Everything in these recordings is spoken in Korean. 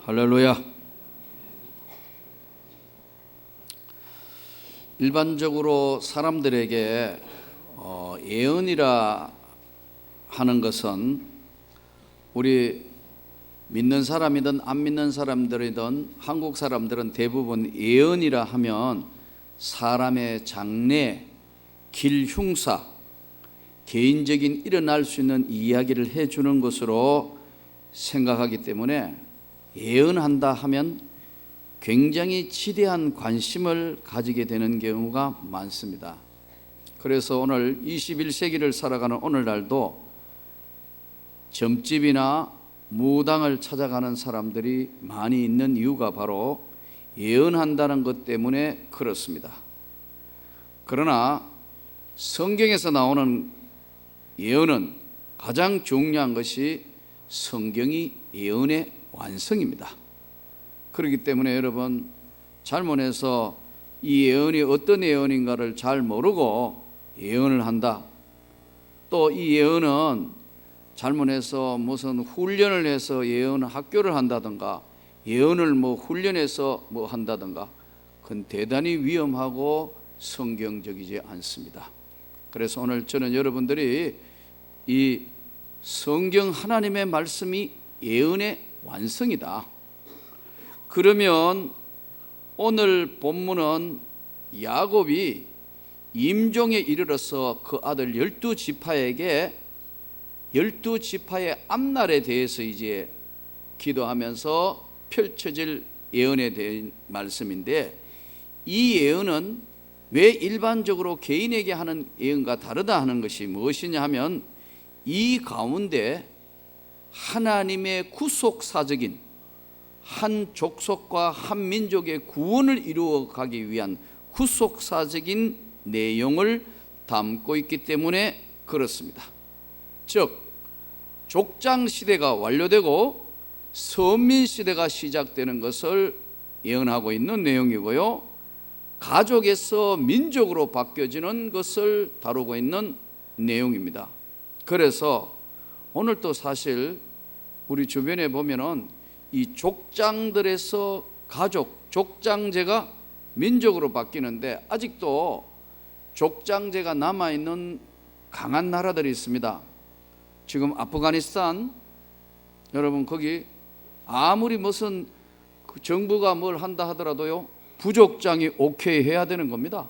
할렐루야. 일반적으로 사람들에게 예언이라 하는 것은 우리 믿는 사람이든 안 믿는 사람들이든 한국 사람들은 대부분 예언이라 하면 사람의 장래, 길흉사, 개인적인 일어날 수 있는 이야기를 해주는 것으로 생각하기 때문에 예언한다 하면 굉장히 지대한 관심을 가지게 되는 경우가 많습니다. 그래서 오늘 21세기를 살아가는 오늘날도 점집이나 무당을 찾아가는 사람들이 많이 있는 이유가 바로 예언한다는 것 때문에 그렇습니다. 그러나 성경에서 나오는 예언은 가장 중요한 것이 성경이 예언의 완성입니다. 그렇기 때문에 여러분, 잘못해서 이 예언이 어떤 예언인가를 잘 모르고 예언을 한다. 또 이 예언은 잘못해서 무슨 훈련을 해서 예언 학교를 한다든가 예언을 훈련해서 한다든가 그건 대단히 위험하고 성경적이지 않습니다. 그래서 오늘 저는 여러분들이 이 성경 하나님의 말씀이 예언의 완성이다. 그러면 오늘 본문은 야곱이 임종에 이르러서 그 아들 12지파에게 12지파의 앞날에 대해서 이제 기도하면서 펼쳐질 예언에 대한 말씀인데, 이 예언은 왜 일반적으로 개인에게 하는 예언과 다르다 하는 것이 무엇이냐 하면, 이 가운데 하나님의 구속사적인 한 족속과 한 민족의 구원을 이루어가기 위한 구속사적인 내용을 담고 있기 때문에 그렇습니다. 즉 족장시대가 완료되고 선민시대가 시작되는 것을 예언하고 있는 내용이고요, 가족에서 민족으로 바뀌어지는 것을 다루고 있는 내용입니다. 그래서 오늘 또 사실 우리 주변에 보면은 이 족장들에서 가족, 족장제가 민족으로 바뀌는데 아직도 족장제가 남아있는 강한 나라들이 있습니다. 지금 아프가니스탄, 여러분 거기 아무리 무슨 정부가 뭘 한다 하더라도요 부족장이 오케이 해야 되는 겁니다.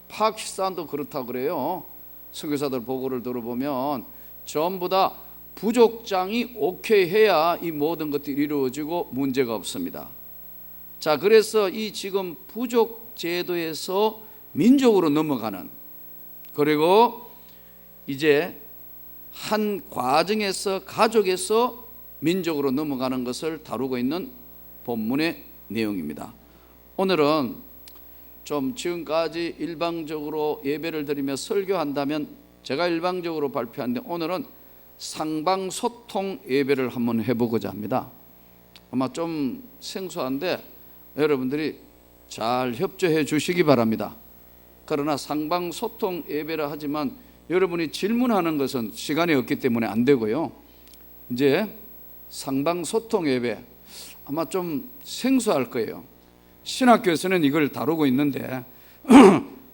파키스탄도 그렇다 그래요. 선교사들 보고를 들어보면 전부 다 부족장이 오케이 해야 이 모든 것들이 이루어지고 문제가 없습니다. 자, 그래서 이 지금 부족 제도에서 민족으로 넘어가는, 그리고 이제 한 과정에서 가족에서 민족으로 넘어가는 것을 다루고 있는 본문의 내용입니다. 오늘은 좀 지금까지 일방적으로 예배를 드리며 설교한다면 제가 일방적으로 발표하는데, 오늘은 상방소통 예배를 한번 해보고자 합니다. 아마 좀 생소한데 여러분들이 잘 협조해 주시기 바랍니다. 그러나 상방소통 예배라 하지만 여러분이 질문하는 것은 시간이 없기 때문에 안 되고요, 이제 상방소통 예배 아마 좀 생소할 거예요. 신학교에서는 이걸 다루고 있는데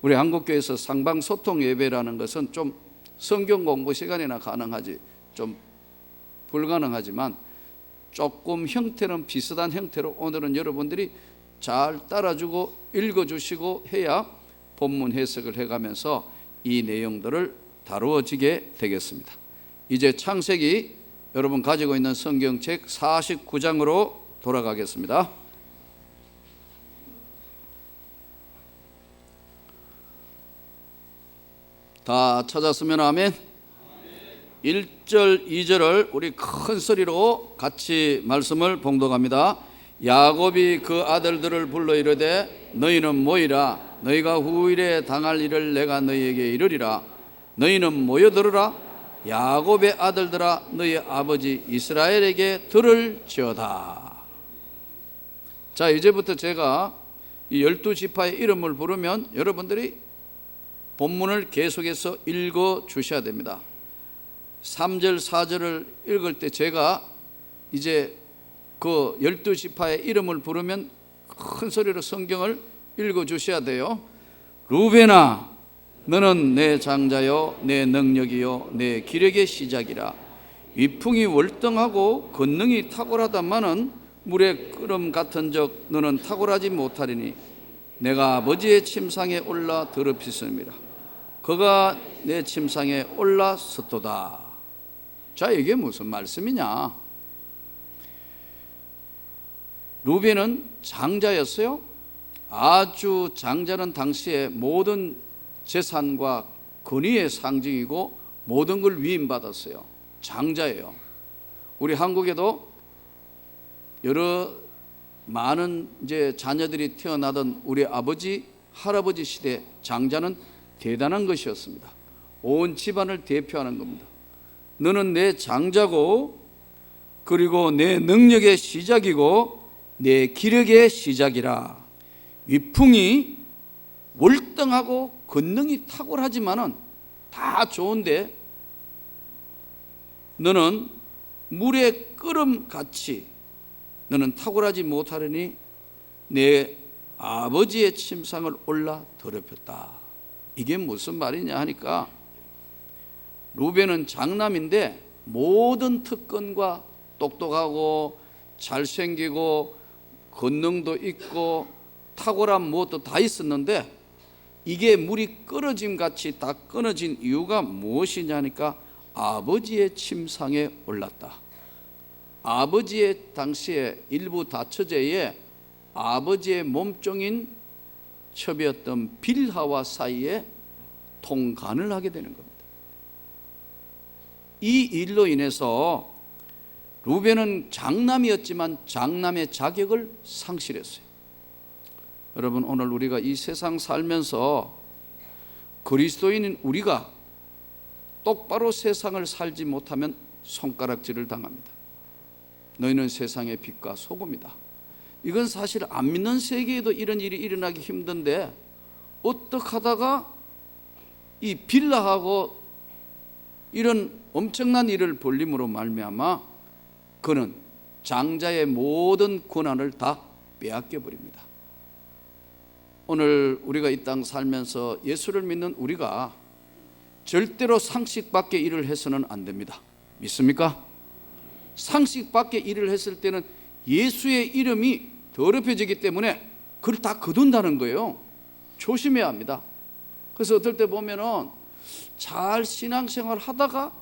우리 한국교회에서 상방소통 예배라는 것은 좀 성경 공부 시간이나 가능하지 좀 불가능하지만 조금 형태는 비슷한 형태로 오늘은 여러분들이 잘 따라주고 읽어주시고 해야 본문 해석을 해가면서 이 내용들을 다루어지게 되겠습니다. 이제 창세기 여러분 가지고 있는 성경책 49장으로 돌아가겠습니다. 다 찾았으면 아멘. 1절 2절을 우리 큰 소리로 같이 말씀을 봉독합니다. 야곱이 그 아들들을 불러 이르되 너희는 모이라. 너희가 후일에 당할 일을 내가 너희에게 이르리라. 너희는 모여들으라. 야곱의 아들들아, 너희 아버지 이스라엘에게 들을지어다. 자, 이제부터 제가 이 12지파의 이름을 부르면 여러분들이 본문을 계속해서 읽어 주셔야 됩니다. 3절 4절을 읽을 때 제가 이제 그 12지파의 이름을 부르면 큰 소리로 성경을 읽어주셔야 돼요. 루벤아, 너는 내 장자요 내 능력이요 내 기력의 시작이라. 위풍이 월등하고 권능이 탁월하다마는 물의 끓음 같은 적 너는 탁월하지 못하리니 내가 아버지의 침상에 올라 더럽히습니다. 그가 내 침상에 올라섰도다. 자, 이게 무슨 말씀이냐? 루벤은 장자였어요. 아주 장자는 당시에 모든 재산과 권위의 상징이고 모든 걸 위임받았어요. 장자예요. 우리 한국에도 여러 많은 이제 자녀들이 태어나던 우리 아버지, 할아버지 시대 장자는 대단한 것이었습니다. 온 집안을 대표하는 겁니다. 너는 내 장자고, 그리고 내 능력의 시작이고 내 기력의 시작이라. 위풍이 월등하고 권능이 탁월하지만은 다 좋은데 너는 물의 끓음같이 너는 탁월하지 못하려니 내 아버지의 침상을 올라 더럽혔다. 이게 무슨 말이냐 하니까, 루벤은 장남인데 모든 특권과 똑똑하고 잘생기고 권능도 있고 탁월한 무엇도 다 있었는데 이게 물이 끊어짐 같이 다 끊어진 이유가 무엇이냐 하니까 아버지의 침상에 올랐다. 아버지의 당시에 일부 다처제에 아버지의 몸종인 첩이었던 빌하와 사이에 통간을 하게 되는 겁니다. 이 일로 인해서 루벤은 장남이었지만 장남의 자격을 상실했어요. 여러분, 오늘 우리가 이 세상 살면서 그리스도인인 우리가 똑바로 세상을 살지 못하면 손가락질을 당합니다. 너희는 세상의 빛과 소금이다. 이건 사실 안 믿는 세계에도 이런 일이 일어나기 힘든데 어떻게 하다가 이 빌라하고 이런 엄청난 일을 벌림으로 말미암아 그는 장자의 모든 권한을 다 빼앗겨 버립니다. 오늘 우리가 이 땅 살면서 예수를 믿는 우리가 절대로 상식 밖의 일을 해서는 안 됩니다. 믿습니까? 상식 밖의 일을 했을 때는 예수의 이름이 더럽혀지기 때문에 그걸 다 거둔다는 거예요. 조심해야 합니다. 그래서 어떨 때 보면은 잘 신앙생활 하다가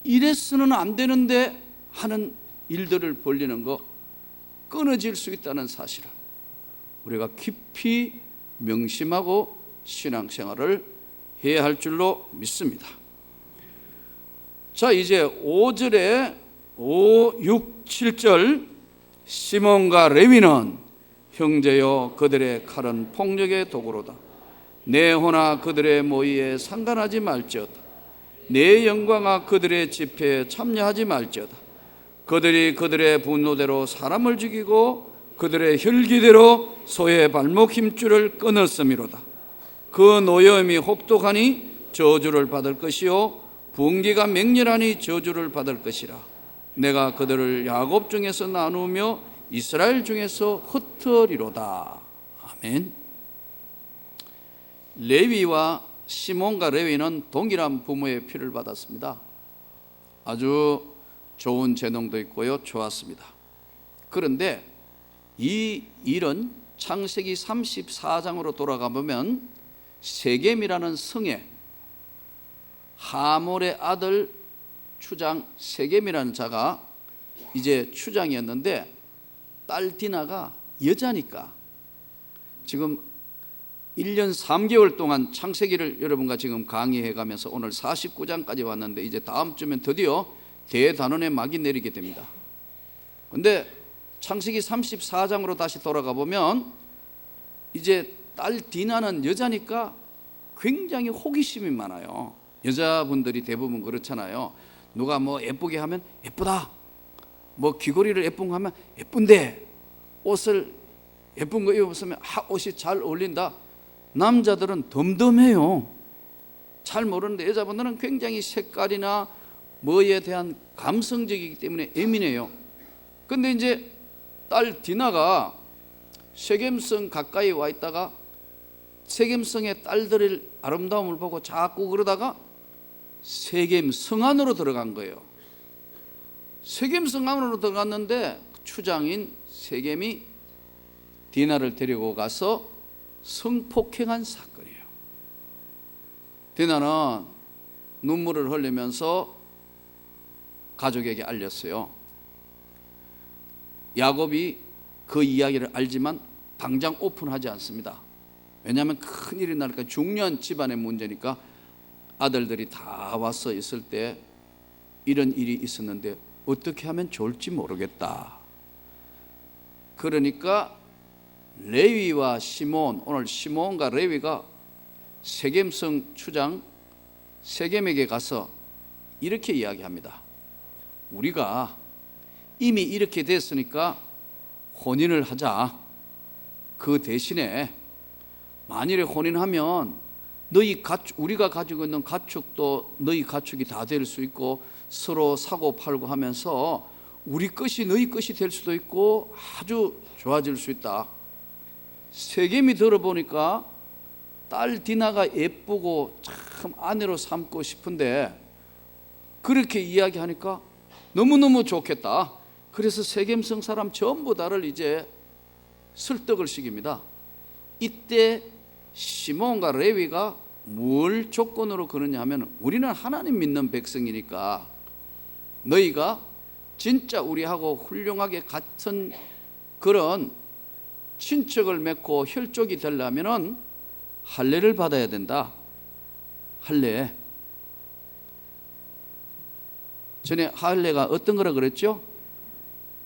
이래서는 안 되는데 하는 일들을 벌리는 거 끊어질 수 있다는 사실을 우리가 깊이 명심하고 신앙생활을 해야 할 줄로 믿습니다. 자, 이제 5절에 5, 6, 7절 시몬과 레위는 형제여 그들의 칼은 폭력의 도구로다. 내 호나 그들의 모의에 상관하지 말지어다. 내 영광아 그들의 집회에 참여하지 말지어다. 그들이 그들의 분노대로 사람을 죽이고 그들의 혈기대로 소의 발목 힘줄을 끊었음이로다. 그 노여움이 혹독하니 저주를 받을 것이요 분기가 맹렬하니 저주를 받을 것이라. 내가 그들을 야곱 중에서 나누며 이스라엘 중에서 흩으리로다. 아멘. 레위와 시몬과 레위는 동일한 부모의 피를 받았습니다. 아주 좋은 재능도 있고요, 좋았습니다. 그런데 이 일은 창세기 34장으로 돌아가 보면 세겜이라는 성에 하몰의 아들 추장 세겜이라는 자가 이제 추장이었는데 딸 디나가 여자니까 지금 1년 3개월 동안 창세기를 여러분과 지금 강의해 가면서 오늘 49장까지 왔는데 이제 다음 주면 드디어 대단원의 막이 내리게 됩니다. 그런데 창세기 34장으로 다시 돌아가 보면 이제 딸 디나는 여자니까 굉장히 호기심이 많아요. 여자분들이 대부분 그렇잖아요. 누가 뭐 예쁘게 하면 예쁘다, 뭐 귀걸이를 예쁜 거 하면 예쁜데, 옷을 예쁜 거 입었으면 옷이 잘 어울린다. 남자들은 덤덤해요. 잘 모르는데 여자분들은 굉장히 색깔이나 뭐에 대한 감성적이기 때문에 예민해요. 근데 이제 딸 디나가 세겜성 가까이 와 있다가 세겜성의 딸들의 아름다움을 보고 자꾸 그러다가 세겜성 안으로 들어간 거예요. 세겜성 안으로 들어갔는데 추장인 세겜이 디나를 데리고 가서 성폭행한 사건이에요. 디나는 눈물을 흘리면서 가족에게 알렸어요. 야곱이 그 이야기를 알지만 당장 오픈하지 않습니다. 왜냐하면 큰일이 나니까, 중요한 집안의 문제니까. 아들들이 다 와서 있을 때 이런 일이 있었는데 어떻게 하면 좋을지 모르겠다. 그러니까 레위와 시몬, 오늘 시몬과 레위가 세겜성 추장 세겜에게 가서 이렇게 이야기합니다. 우리가 이미 이렇게 됐으니까 혼인을 하자. 그 대신에 만일에 혼인하면 우리가 가지고 있는 가축도 너희 가축이 다 될 수 있고, 서로 사고 팔고 하면서 우리 것이 너희 것이 될 수도 있고 아주 좋아질 수 있다. 세겜이 들어보니까 딸 디나가 예쁘고 참 아내로 삼고 싶은데 그렇게 이야기하니까 너무너무 좋겠다. 그래서 세겜성 사람 전부 다를 이제 설득을 시킵니다. 이때 시몬과 레위가 뭘 조건으로 그러냐 하면, 우리는 하나님 믿는 백성이니까 너희가 진짜 우리하고 훌륭하게 같은 그런 친척을 맺고 혈족이 되려면 할례를 받아야 된다. 할례. 전에 할례가 어떤 거라 그랬죠?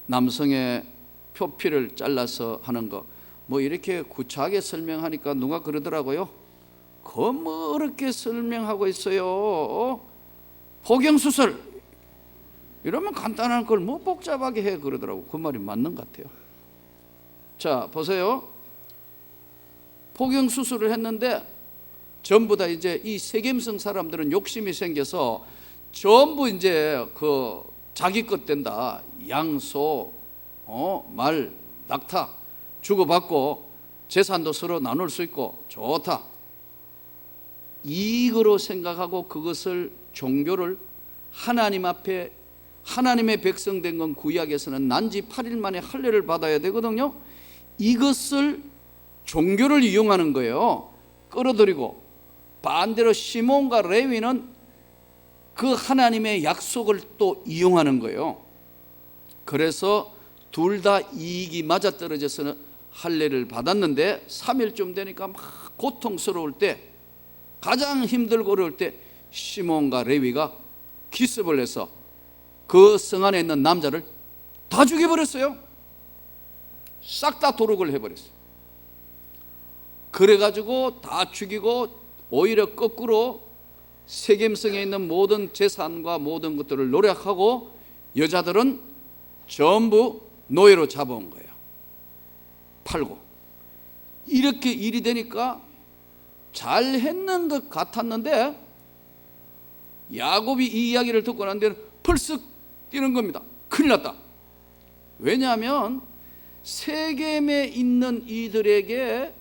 남성의 표피를 잘라서 하는 거. 뭐 이렇게 구차하게 설명하니까 누가 그러더라고요. 뭐 어렵게 설명하고 있어요. 포경수술 이러면 간단한 걸 뭐 복잡하게 해 그러더라고. 그 말이 맞는 것 같아요. 자, 보세요. 포경수술을 했는데 전부 다 이제 이 세겜성 사람들은 욕심이 생겨서 전부 이제 그 자기 것 된다. 양소, 말, 낙타 주고받고 재산도 서로 나눌 수 있고 좋다. 이익으로 생각하고 그것을, 종교를 하나님 앞에, 하나님의 백성 된 건 구약에서는 난지 8일 만에 할례를 받아야 되거든요. 이것을 종교를 이용하는 거예요. 끌어들이고, 반대로 시몬과 레위는 그 하나님의 약속을 또 이용하는 거예요. 그래서 둘 다 이익이 맞아떨어져서는 할례를 받았는데 3일쯤 되니까 막 고통스러울 때, 가장 힘들고 어려울 때 시몬과 레위가 기습을 해서 그 성 안에 있는 남자를 다 죽여버렸어요. 싹 다 도륙을 해버렸어요. 그래가지고 다 죽이고 오히려 거꾸로 세겜성에 있는 모든 재산과 모든 것들을 노력하고 여자들은 전부 노예로 잡아온 거예요. 팔고. 이렇게 일이 되니까 잘 했는 것 같았는데 야곱이 이 이야기를 듣고 난 뒤에는 펄썩 뛰는 겁니다. 큰일 났다. 왜냐하면 세겜에 있는 이들에게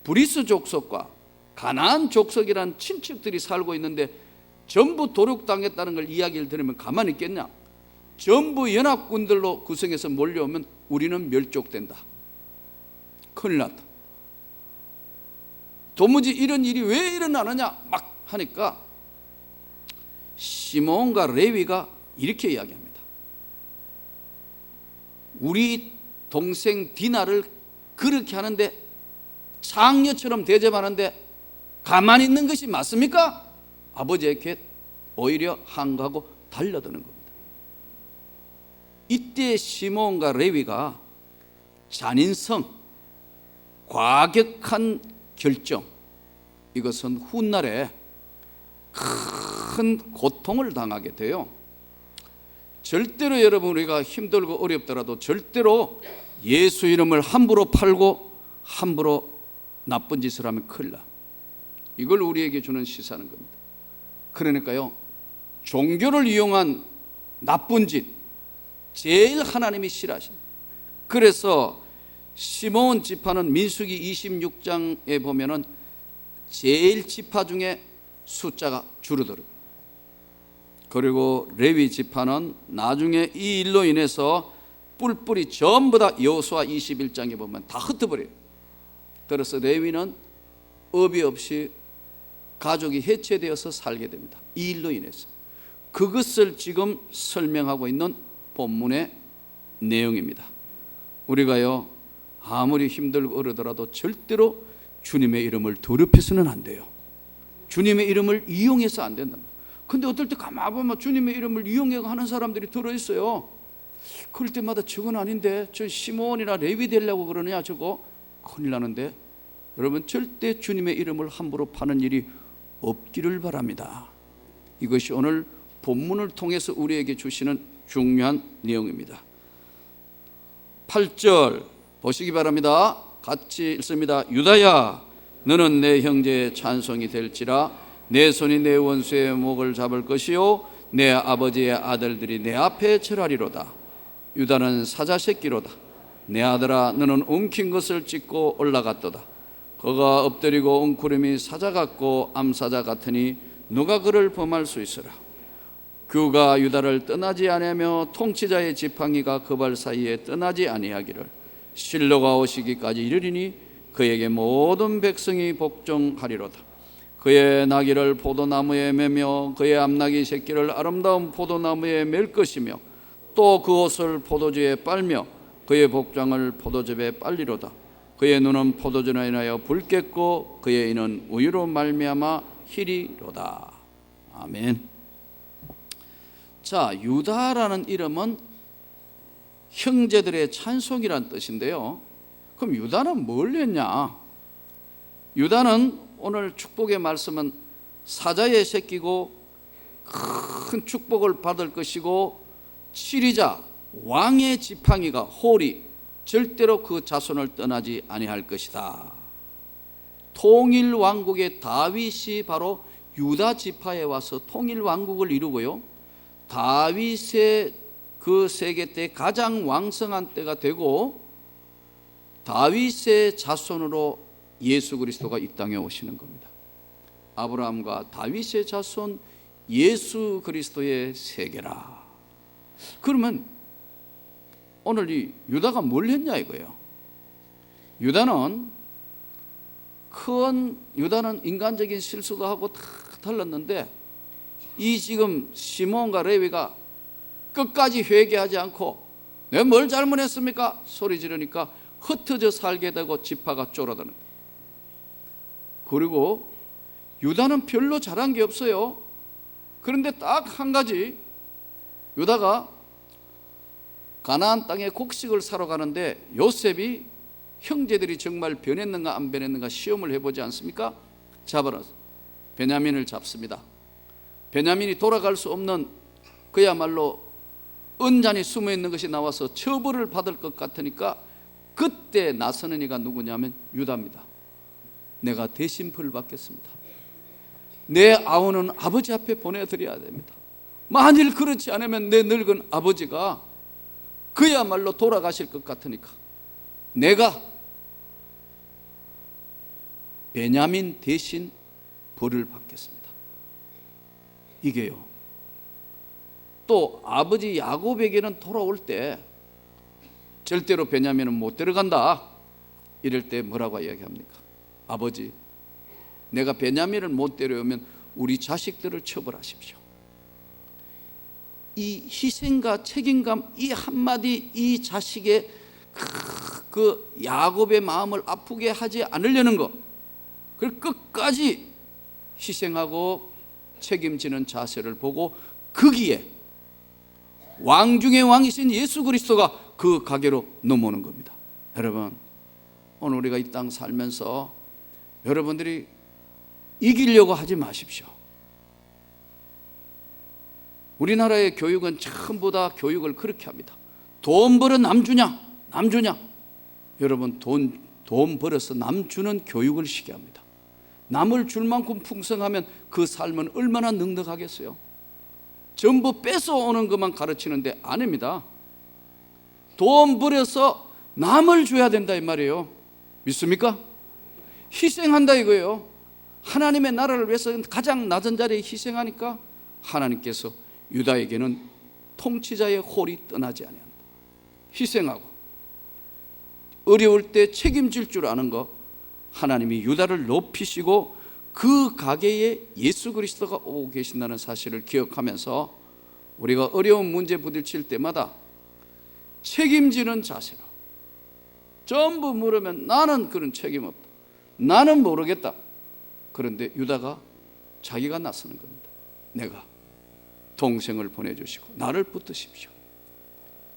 브리스 족속과 가나안 족속이란 친척들이 살고 있는데 전부 도륙당했다는 걸 이야기를 들으면 가만히 있겠냐? 전부 연합군들로 구성해서 몰려오면 우리는 멸족된다. 큰일 났다. 도무지 이런 일이 왜 일어나느냐 막 하니까 시몬과 레위가 이렇게 이야기합니다. 우리 동생 디나를 그렇게 하는데, 장녀처럼 대접하는데 가만히 있는 것이 맞습니까? 아버지에게 오히려 항거하고 달려드는 겁니다. 이때 시몬과 레위가 잔인성, 과격한 결정, 이것은 훗날에 큰 고통을 당하게 돼요. 절대로 여러분, 우리가 힘들고 어렵더라도 절대로 예수 이름을 함부로 팔고 함부로 나쁜 짓을 하면 큰일 나. 이걸 우리에게 주는 시사는 겁니다. 그러니까요, 종교를 이용한 나쁜 짓, 제일 하나님이 싫어하신. 그래서 시므온 지파는 민수기 26장에 보면은 제일 지파 중에 숫자가 줄어들어요. 그리고 레위 지파는 나중에 이 일로 인해서 뿔뿔이 전부 다 여호수아 21장에 보면 다 흩어버려요. 그래서 레위는 업이 없이 가족이 해체되어서 살게 됩니다. 이 일로 인해서. 그것을 지금 설명하고 있는 본문의 내용입니다. 우리가요, 아무리 힘들고 어려더라도 절대로 주님의 이름을 더럽혀서는 안 돼요. 주님의 이름을 이용해서 안 된다. 근데 어떨 때 가만히 보면 주님의 이름을 이용해 하는 사람들이 들어있어요. 그럴 때마다 저건 아닌데, 저 시므온이나 레위 되려고 그러느냐, 저거 큰일 나는데. 여러분, 절대 주님의 이름을 함부로 파는 일이 없기를 바랍니다. 이것이 오늘 본문을 통해서 우리에게 주시는 중요한 내용입니다. 8절 보시기 바랍니다. 같이 읽습니다. 유다야, 너는 내 형제의 찬송이 될지라. 내 손이 내 원수의 목을 잡을 것이요 내 아버지의 아들들이 내 앞에 절하리로다. 유다는 사자 새끼로다. 내 아들아, 너는 엉킨 것을 찢고 올라갔도다. 그가 엎드리고 웅크림이 사자 같고 암사자 같으니 누가 그를 범할 수 있으라. 그가 유다를 떠나지 아니하며 통치자의 지팡이가 그 발 사이에 떠나지 아니하기를 실로가 오시기까지 이르리니 그에게 모든 백성이 복종하리로다. 그의 나귀를 포도나무에 매며 그의 암나귀 새끼를 아름다운 포도나무에 맬 것이며 또 그 옷을 포도주에 빨며 그의 복장을 포도즙에 빨리로다. 그의 눈은 포도주로 인하여 붉겠고 그의 이는 우유로 말미암아 희리로다. 아멘. 자, 유다라는 이름은 형제들의 찬송이란 뜻인데요. 그럼 유다는 뭘 했냐? 유다는 오늘 축복의 말씀은 사자의 새끼고 큰 축복을 받을 것이고 치리자 왕의 지팡이가 홀이 절대로 그 자손을 떠나지 아니할 것이다. 통일 왕국의 다윗이 바로 유다 지파에 와서 통일 왕국을 이루고요, 다윗의 그 세계 때 가장 왕성한 때가 되고 다윗의 자손으로 예수 그리스도가 이 땅에 오시는 겁니다. 아브라함과 다윗의 자손 예수 그리스도의 세계라. 그러면 오늘 이 유다가 뭘 했냐 이거예요. 유다는 인간적인 실수도 하고 다 틀렸는데 이 지금 시므온과 레위가 끝까지 회개하지 않고 내가 뭘 잘못했습니까? 소리 지르니까 흩어져 살게 되고 지파가 쫄아드는 거예요. 그리고 유다는 별로 잘한 게 없어요. 그런데 딱 한 가지, 유다가 가나안 땅에 곡식을 사러 가는데 요셉이 형제들이 정말 변했는가 안 변했는가 시험을 해보지 않습니까? 잡아서 베냐민을 잡습니다. 베냐민이 돌아갈 수 없는 그야말로 은잔이 숨어있는 것이 나와서 처벌을 받을 것 같으니까 그때 나서는 이가 누구냐면 유다입니다. 내가 대신 벌을 받겠습니다. 내 아우는 아버지 앞에 보내드려야 됩니다. 만일 그렇지 않으면 내 늙은 아버지가 그야말로 돌아가실 것 같으니까 내가 베냐민 대신 벌을 받겠습니다. 이게요. 또 아버지 야곱에게는 돌아올 때 절대로 베냐민은 못 데려간다. 이럴 때 뭐라고 이야기합니까? 아버지, 내가 베냐민을 못 데려오면 우리 자식들을 처벌하십시오. 이 희생과 책임감, 이 한마디, 이 자식의 그 야곱의 마음을 아프게 하지 않으려는 것, 그걸 끝까지 희생하고 책임지는 자세를 보고 거기에 왕 중의 왕이신 예수 그리스도가 그 가게로 넘어오는 겁니다. 여러분, 오늘 우리가 이 땅 살면서 여러분들이 이기려고 하지 마십시오. 우리나라의 교육은 전부 다 교육을 그렇게 합니다. 돈 벌어 남 주냐, 남 주냐. 여러분, 돈 벌어서 남 주는 교육을 시켜야 합니다. 남을 줄 만큼 풍성하면 그 삶은 얼마나 넉넉하겠어요. 전부 뺏어오는 것만 가르치는데 아닙니다. 돈 벌여서 남을 줘야 된다 이 말이에요. 믿습니까? 희생한다 이거예요. 하나님의 나라를 위해서 가장 낮은 자리에 희생하니까 하나님께서 유다에게는 통치자의 홀이 떠나지 아니한다. 희생하고 어려울 때 책임질 줄 아는 것, 하나님이 유다를 높이시고 그 가게에 예수 그리스도가 오고 계신다는 사실을 기억하면서 우리가 어려운 문제 부딪힐 때마다 책임지는 자세로, 전부 물으면 나는 그런 책임 없다, 나는 모르겠다. 그런데 유다가 자기가 나서는 겁니다. 내가 동생을 보내주시고 나를 붙드십시오.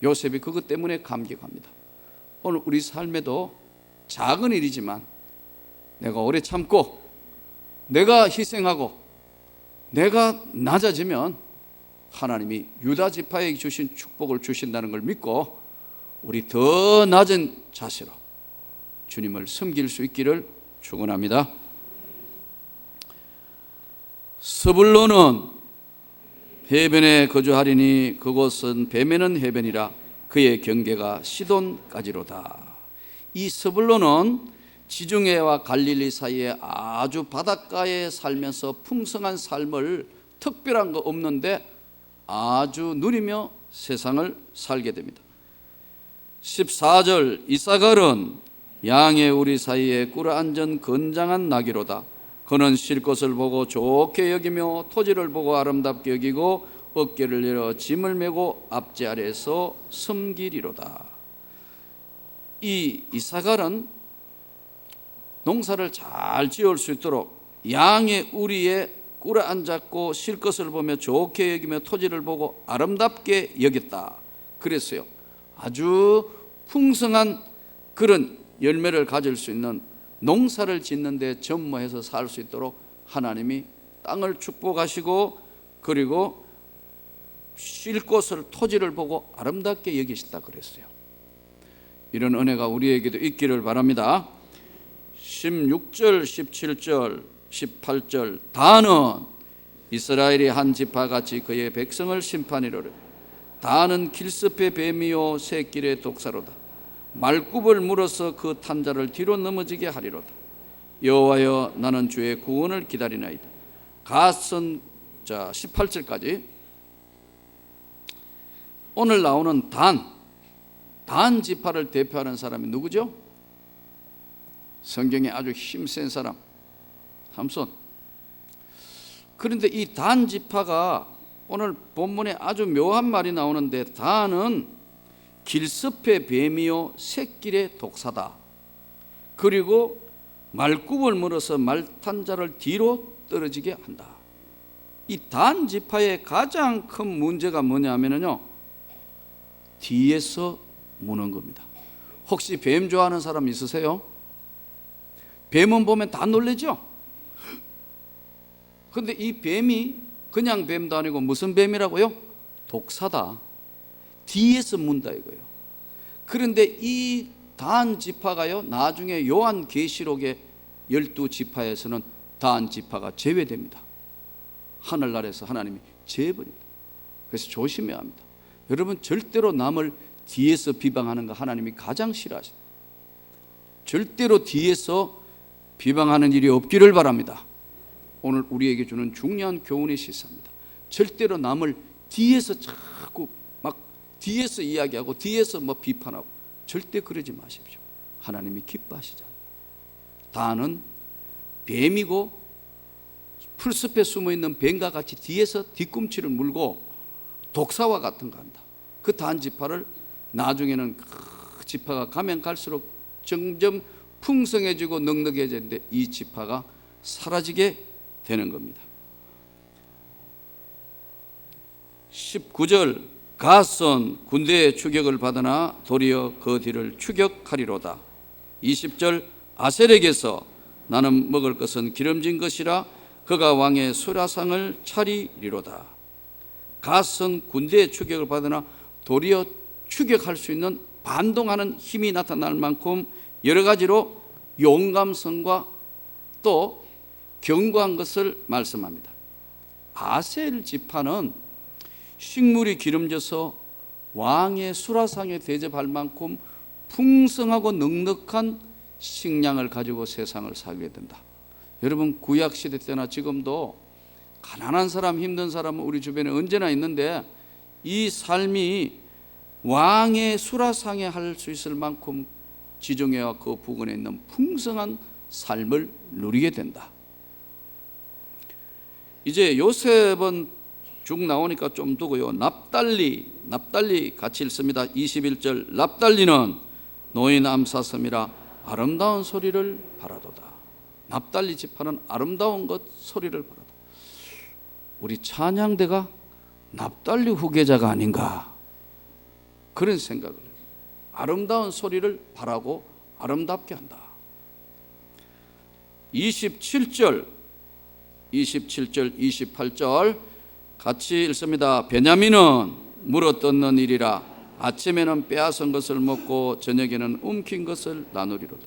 요셉이 그것 때문에 감격합니다. 오늘 우리 삶에도 작은 일이지만 내가 오래 참고 내가 희생하고 내가 낮아지면 하나님이 유다 지파에게 주신 축복을 주신다는 걸 믿고 우리 더 낮은 자세로 주님을 섬길 수 있기를 축원합니다. 스불론은 해변에 거주하리니 그곳은 뱀에는 해변이라 그의 경계가 시돈까지로다. 이 스불론은 지중해와 갈릴리 사이에 아주 바닷가에 살면서 풍성한 삶을, 특별한 거 없는데 아주 누리며 세상을 살게 됩니다. 14절 이사갈은 양의 우리 사이에 꿇어앉은 건장한 나귀로다. 그는 쉴 것을 보고 좋게 여기며 토지를 보고 아름답게 여기고 어깨를 내려 짐을 메고 앞제 아래에서 섬기리로다. 이 이사갈은 농사를 잘 지을 수 있도록 양의 우리에 꿇어앉았고 쉴 것을 보며 좋게 여기며 토지를 보고 아름답게 여겼다. 그랬어요. 아주 풍성한 그런 열매를 가질 수 있는 농사를 짓는데 전무해서 살 수 있도록 하나님이 땅을 축복하시고 그리고 쉴 곳을 토지를 보고 아름답게 여기신다 그랬어요. 이런 은혜가 우리에게도 있기를 바랍니다. 16절, 17절, 18절 다는 이스라엘이 한 지파같이 그의 백성을 심판이로라. 다는 길섭의 뱀이요 새길의 독사로다. 말굽을 물어서 그 탄자를 뒤로 넘어지게 하리로다. 여호와여 나는 주의 구원을 기다리나이다. 갓은 18절까지 오늘 나오는 단 지파를 대표하는 사람이 누구죠? 성경에 아주 힘센 사람 삼손. 그런데 이 단 지파가 오늘 본문에 아주 묘한 말이 나오는데 단은 길섭의 뱀이요 샛길의 독사다. 그리고 말굽을 물어서 말탄자를 뒤로 떨어지게 한다. 이 단 지파의 가장 큰 문제가 뭐냐면요, 뒤에서 무는 겁니다. 혹시 뱀 좋아하는 사람 있으세요? 뱀은 보면 다 놀라죠? 근데 이 뱀이 그냥 뱀도 아니고 무슨 뱀이라고요? 독사다. 뒤에서 문다 이거예요. 그런데 이 단 지파가요, 나중에 요한 계시록의 12지파에서는 단 지파가 제외됩니다. 하늘나라에서 하나님이 제외버립니다. 그래서 조심해야 합니다. 여러분 절대로 남을 뒤에서 비방하는 거 하나님이 가장 싫어하십니다. 절대로 뒤에서 비방하는 일이 없기를 바랍니다. 오늘 우리에게 주는 중요한 교훈의 시사입니다. 절대로 남을 뒤에서 자꾸 막 뒤에서 이야기하고 뒤에서 뭐 비판하고 절대 그러지 마십시오. 하나님이 기뻐하시지 않아요. 단은 뱀이고 풀숲에 숨어있는 뱀과 같이 뒤에서 뒤꿈치를 물고 독사와 같은 거 한다. 그 단 지파를 나중에는 그 지파가 가면 갈수록 점점 풍성해지고 넉넉해지는데 이 지파가 사라지게 되는 겁니다. 19절 갓은 군대의 추격을 받으나 도리어 그 뒤를 추격하리로다. 20절 아셀에게서 나는 먹을 것은 기름진 것이라 그가 왕의 수라상을 차리리로다. 갓은 군대의 추격을 받으나 도리어 추격할 수 있는 반동하는 힘이 나타날 만큼 여러 가지로 용감성과 또 견고한 것을 말씀합니다. 아셀 지파는 식물이 기름져서 왕의 수라상에 대접할 만큼 풍성하고 넉넉한 식량을 가지고 세상을 살게 된다. 여러분, 구약시대 때나 지금도 가난한 사람, 힘든 사람은 우리 주변에 언제나 있는데, 이 삶이 왕의 수라상에 할 수 있을 만큼 지중해와 그 부근에 있는 풍성한 삶을 누리게 된다. 이제 요셉은 쭉 나오니까 좀 두고요. 납달리 같이 읽습니다. 21절, 납달리는 노인 암사슴이라 아름다운 소리를 바라도다. 납달리 지파는 아름다운 것 소리를 바라다. 우리 찬양대가 납달리 후계자가 아닌가, 그런 생각을 해요. 아름다운 소리를 바라고 아름답게 한다. 27절, 28절 같이 읽습니다. 베냐민은 물어뜯는 일이라 아침에는 빼앗은 것을 먹고 저녁에는 움킨 것을 나누리로다.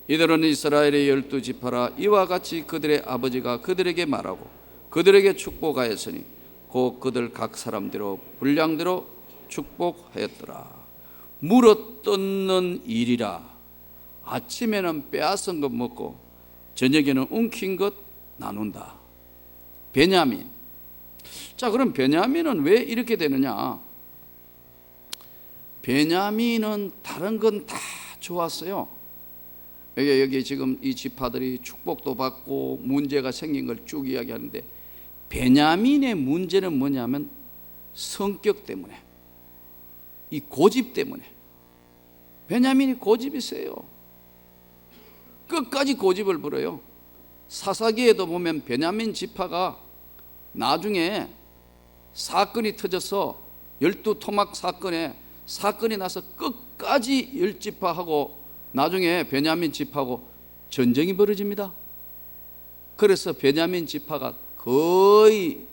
이들은 이스라엘의 12지파라. 이와 같이 그들의 아버지가 그들에게 말하고 그들에게 축복하였으니 곧 그들 각 사람대로 분량대로 축복하였더라. 물어뜯는 일이라. 아침에는 빼앗은 것 먹고 저녁에는 움킨 것 나눈다. 베냐민. 자, 그럼 베냐민은 왜 이렇게 되느냐? 베냐민은 다른 건 다 좋았어요. 여기 지금 이 지파들이 축복도 받고 문제가 생긴 걸 쭉 이야기하는데, 베냐민의 문제는 뭐냐면 성격 때문에, 이 고집 때문에. 베냐민이 고집이 세요. 끝까지 고집을 부려요. 사사기에도 보면 베냐민 지파가 나중에 사건이 터져서 12토막 사건이 나서 끝까지 10지파하고 나중에 베냐민 지파하고 전쟁이 벌어집니다. 그래서 베냐민 지파가 거의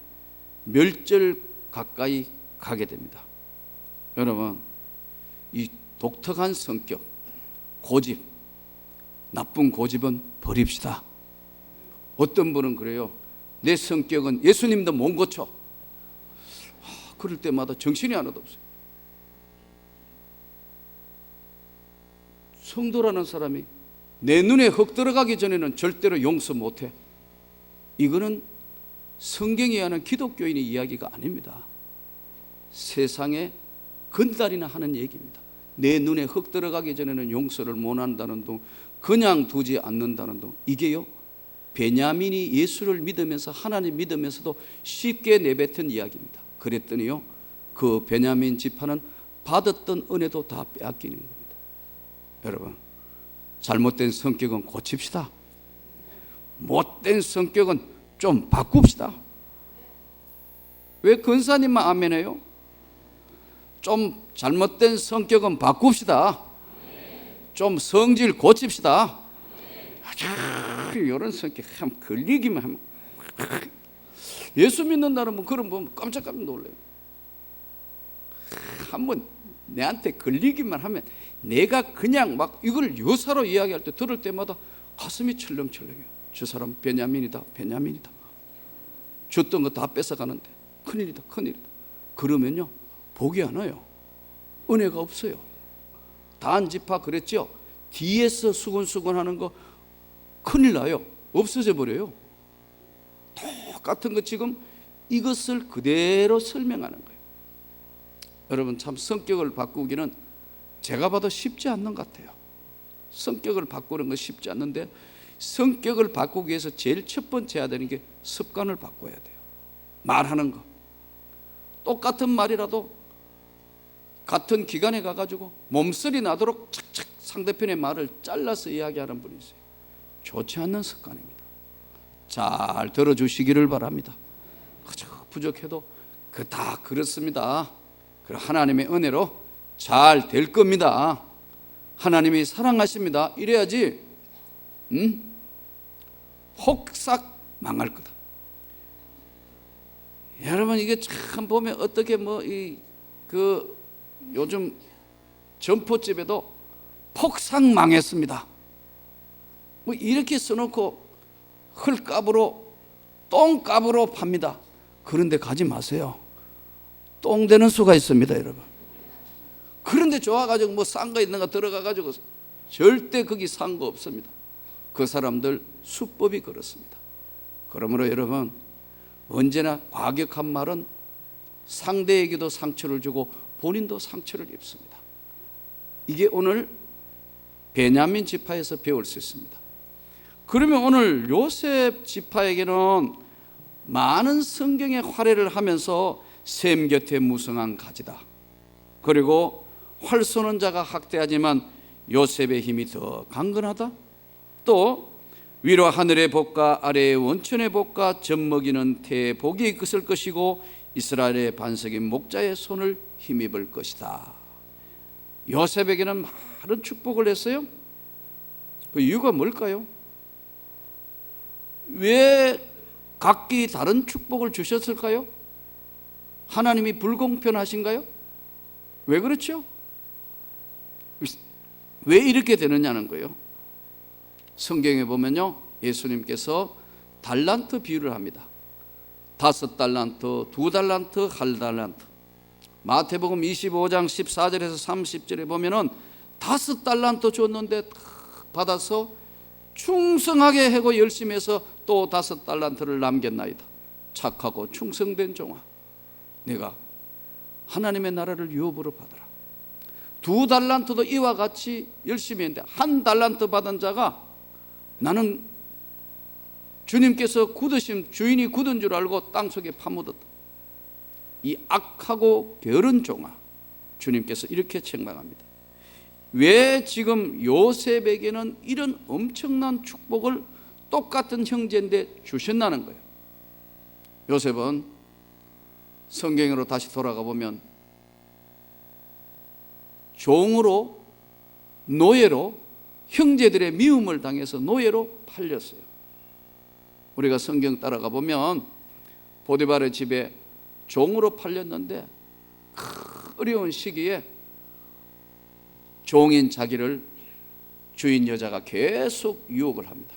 멸절 가까이 가게 됩니다. 여러분, 이 독특한 성격, 고집, 나쁜 고집은 버립시다. 어떤 분은 그래요. 내 성격은 예수님도 못 고쳐. 그럴 때마다 정신이 하나도 없어요. 성도라는 사람이 내 눈에 흙 들어가기 전에는 절대로 용서 못해. 이거는 성경이 하는 기독교인의 이야기가 아닙니다. 세상에 건달이나 하는 얘기입니다. 내 눈에 흙 들어가기 전에는 용서를 못 한다는 둥, 그냥 두지 않는다는 둥, 이게요, 베냐민이 예수를 믿으면서 하나님 믿으면서도 쉽게 내뱉은 이야기입니다. 그랬더니요, 그 베냐민 지파는 받았던 은혜도 다 빼앗기는 겁니다. 여러분, 잘못된 성격은 고칩시다. 못된 성격은 좀 바꿉시다. 왜 근사님만 아멘해요? 좀 잘못된 성격은 바꿉시다. 좀 성질 고칩시다. 이런 성격 참 걸리기만 하면, 예수 믿는다는 분 그런 보면 깜짝깜짝 놀라요. 한번 내한테 걸리기만 하면 내가 그냥 막 이걸 유사로 이야기할 때 들을 때마다 가슴이 철렁철렁해요. 저 사람 베냐민이다. 줬던 거 다 뺏어가는데 큰일이다. 그러면요, 복이 안 와요. 은혜가 없어요. 단 지파 그랬죠. 뒤에서 수근수근 하는 거 큰일 나요. 없어져 버려요. 똑같은 거 지금 이것을 그대로 설명하는 거예요. 여러분, 참 성격을 바꾸기는 제가 봐도 쉽지 않는 것 같아요. 성격을 바꾸는 건 쉽지 않는데, 성격을 바꾸기 위해서 제일 첫 번째 해야 되는 게 습관을 바꿔야 돼요. 말하는 거. 똑같은 말이라도 같은 기간에 가가지고 몸소리 나도록 착착 상대편의 말을 잘라서 이야기하는 분이 있어요. 좋지 않는 습관입니다. 잘 들어주시기를 바랍니다. 그저 부족해도 다 그렇습니다. 하나님의 은혜로 잘 될 겁니다. 하나님이 사랑하십니다. 이래야지 혹삭 망할 거다. 여러분, 이게 참 보면 어떻게 요즘 점포집에도 폭삭 망했습니다. 이렇게 써놓고 흙값으로 똥값으로 팝니다. 그런데 가지 마세요. 똥 되는 수가 있습니다, 여러분. 그런데 좋아가지고 뭐 싼 거 있는가 들어가가지고 절대 거기 산 거 없습니다. 그 사람들 수법이 그렇습니다. 그러므로 여러분, 언제나 과격한 말은 상대에게도 상처를 주고 본인도 상처를 입습니다. 이게 오늘 베냐민 지파에서 배울 수 있습니다. 그러면 오늘 요셉 지파에게는 많은 성경의 활약을 하면서 셈 곁에 무성한 가지다, 그리고 활 쏘는 자가 학대하지만 요셉의 힘이 더 강건하다, 또 위로 하늘의 복과 아래의 원천의 복과 젖먹이는 태의 복이 있을 것이고 이스라엘의 반석인 목자의 손을 힘입을 것이다. 요셉에게는 많은 축복을 했어요. 그 이유가 뭘까요? 왜 각기 다른 축복을 주셨을까요? 하나님이 불공평하신가요? 왜 그렇죠? 왜 이렇게 되느냐는 거예요. 성경에 보면요, 예수님께서 달란트 비유를 합니다. 5달란트, 2달란트, 1달란트. 마태복음 25장 14절에서 30절에 보면은 5달란트 줬는데 받아서 충성하게 하고 열심히 해서 또 5달란트를 남겼나이다. 착하고 충성된 종아, 내가 하나님의 나라를 유업으로 받으라. 2달란트도 이와 같이 열심히 했는데 1달란트 받은 자가, 나는 주님께서 굳으신 주인이 굳은 줄 알고 땅속에 파묻었다. 이 악하고 게으른 종아, 주님께서 이렇게 책망합니다. 왜 지금 요셉에게는 이런 엄청난 축복을 똑같은 형제인데 주셨나는 거예요. 요셉은 성경으로 다시 돌아가 보면 종으로, 노예로, 형제들의 미움을 당해서 노예로 팔렸어요. 우리가 성경 따라가 보면 보디발의 집에 종으로 팔렸는데 어려운 시기에 종인 자기를 주인 여자가 계속 유혹을 합니다.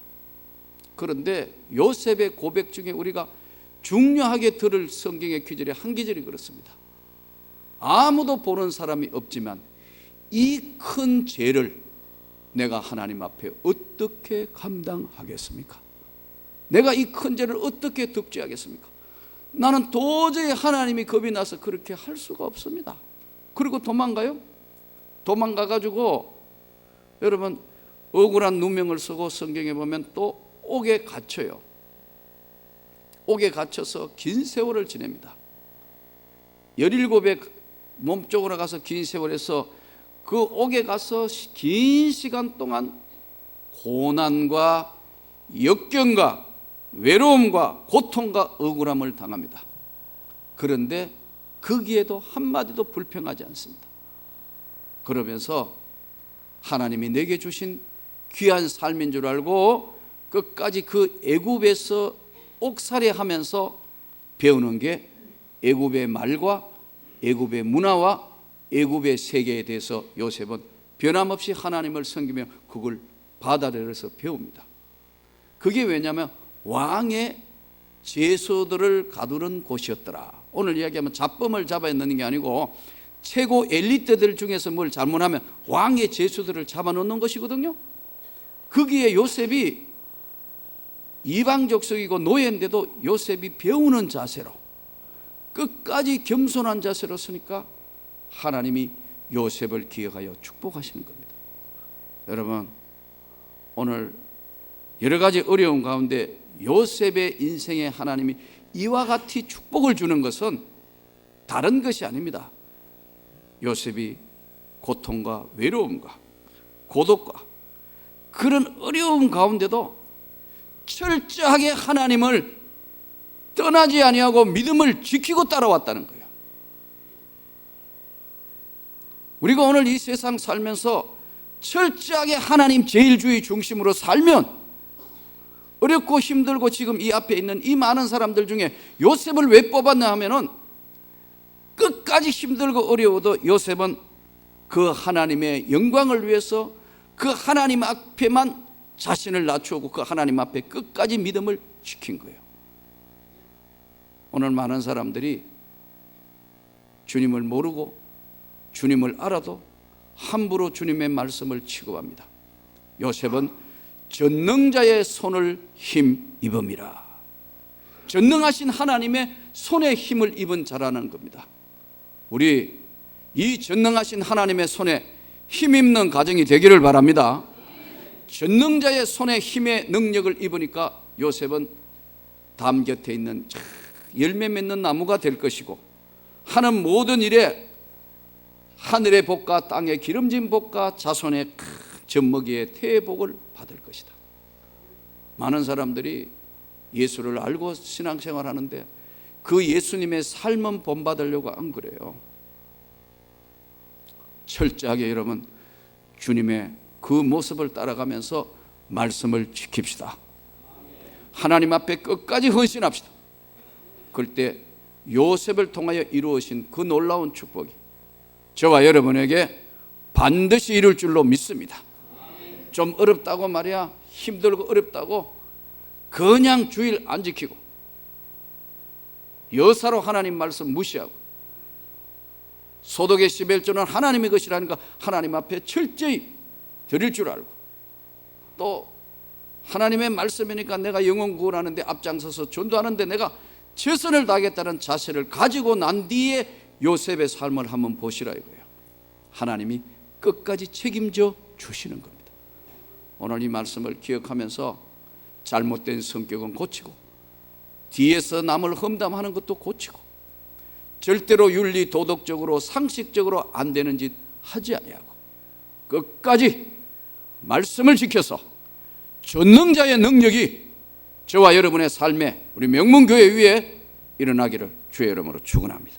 그런데 요셉의 고백 중에 우리가 중요하게 들을 성경의 구절이 한 구절이 그렇습니다. 아무도 보는 사람이 없지만 이 큰 죄를 내가 하나님 앞에 어떻게 감당하겠습니까? 내가 이 큰 죄를 어떻게 덮지하겠습니까? 나는 도저히 하나님이 겁이 나서 그렇게 할 수가 없습니다. 그리고 도망가요. 도망가가지고 여러분 억울한 누명을 쓰고 성경에 보면 또 옥에 갇혀요. 옥에 갇혀서 긴 세월을 지냅니다. 17의 몸쪽으로 가서 긴 세월에서 그 옥에 가서 긴 시간 동안 고난과 역경과 외로움과 고통과 억울함을 당합니다. 그런데 거기에도 한마디도 불평하지 않습니다. 그러면서 하나님이 내게 주신 귀한 삶인 줄 알고 끝까지 그 애굽에서 옥살이하면서 배우는 게 애굽의 말과 애굽의 문화와 애굽의 세계에 대해서 요셉은 변함없이 하나님을 섬기며 그걸 받아들여서 배웁니다. 그게 왜냐하면 왕의 죄수들을 가두는 곳이었더라. 오늘 이야기하면 잡범을 잡아야 하는 게 아니고 최고 엘리트들 중에서 뭘 잘못하면 왕의 죄수들을 잡아놓는 것이거든요. 거기에 요셉이 이방 족속이고 노예인데도 요셉이 배우는 자세로 끝까지 겸손한 자세로 서니까 하나님이 요셉을 기억하여 축복하시는 겁니다. 여러분, 오늘 여러 가지 어려움 가운데 요셉의 인생에 하나님이 이와 같이 축복을 주는 것은 다른 것이 아닙니다. 요셉이 고통과 외로움과 고독과 그런 어려움 가운데도 철저하게 하나님을 떠나지 아니하고 믿음을 지키고 따라왔다는 거예요. 우리가 오늘 이 세상 살면서 철저하게 하나님 제일주의 중심으로 살면 어렵고 힘들고 지금 이 앞에 있는 이 많은 사람들 중에 요셉을 왜 뽑았나 하면은 끝까지 힘들고 어려워도 요셉은 그 하나님의 영광을 위해서 그 하나님 앞에만 자신을 낮추고 그 하나님 앞에 끝까지 믿음을 지킨 거예요. 오늘 많은 사람들이 주님을 모르고 주님을 알아도 함부로 주님의 말씀을 취급합니다. 요셉은 전능자의 손을 힘입음이라. 전능하신 하나님의 손에 힘을 입은 자라는 겁니다. 우리 이 전능하신 하나님의 손에 힘입는 가정이 되기를 바랍니다. 전능자의 손에 힘의 능력을 입으니까 요셉은 담 곁에 있는 열매 맺는 나무가 될 것이고, 하는 모든 일에 하늘의 복과 땅의 기름진 복과 자손의 큰 젖먹이의 태의 복을 받을 것이다. 많은 사람들이 예수를 알고 신앙생활하는데 그 예수님의 삶은 본받으려고 안 그래요. 철저하게 여러분 주님의 그 모습을 따라가면서 말씀을 지킵시다. 하나님 앞에 끝까지 헌신합시다. 그럴 때 요셉을 통하여 이루어진 그 놀라운 축복이 저와 여러분에게 반드시 이룰 줄로 믿습니다. 좀 어렵다고 말이야, 힘들고 어렵다고 그냥 주일 안 지키고 여사로 하나님 말씀 무시하고 소득의 11조는 하나님의 것이라니까 하나님 앞에 철저히 드릴 줄 알고, 또 하나님의 말씀이니까 내가 영혼 구원하는데 앞장서서 전도하는데 내가 최선을 다하겠다는 자세를 가지고 난 뒤에 요셉의 삶을 한번 보시라 이거예요. 하나님이 끝까지 책임져 주시는 겁니다. 오늘 이 말씀을 기억하면서 잘못된 성격은 고치고, 뒤에서 남을 험담하는 것도 고치고, 절대로 윤리 도덕적으로 상식적으로 안 되는 짓 하지 아니하고 끝까지 말씀을 지켜서 전능자의 능력이 저와 여러분의 삶에 우리 명문교회 위에 일어나기를 주의 이름으로 축원합니다.